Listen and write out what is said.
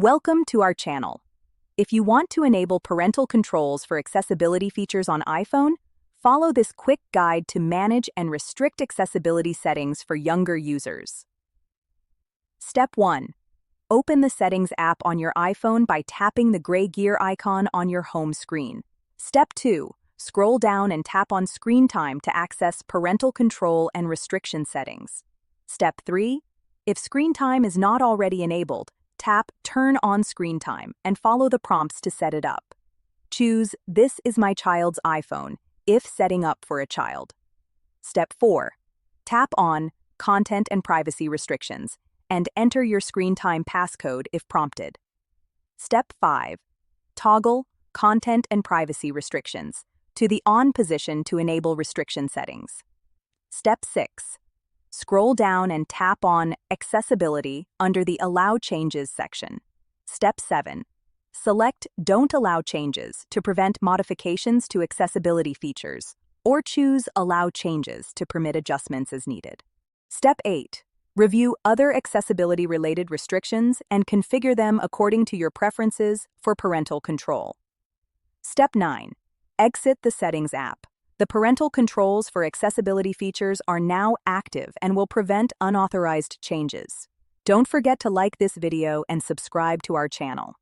Welcome to our channel. If you want to enable parental controls for accessibility features on iPhone, follow this quick guide to manage and restrict accessibility settings for younger users. Step 1. Open the Settings app on your iPhone by tapping the gray gear icon on your home screen. Step 2. Scroll down and tap on Screen Time to access parental control and restriction settings. Step 3. If Screen Time is not already enabled, tap Turn on Screen Time and follow the prompts to set it up. Choose This is my child's iPhone if setting up for a child. Step 4. Tap on Content and Privacy Restrictions and enter your screen time passcode if prompted. Step 5. Toggle Content and Privacy Restrictions to the on position to enable restriction settings. Step 6. Scroll down and tap on Accessibility under the Allow Changes section. Step 7. Select Don't Allow Changes to prevent modifications to accessibility features, or choose Allow Changes to permit adjustments as needed. Step 8. Review other accessibility-related restrictions and configure them according to your preferences for parental control. Step 9. Exit the Settings app. The parental controls for accessibility features are now active and will prevent unauthorized changes. Don't forget to like this video and subscribe to our channel.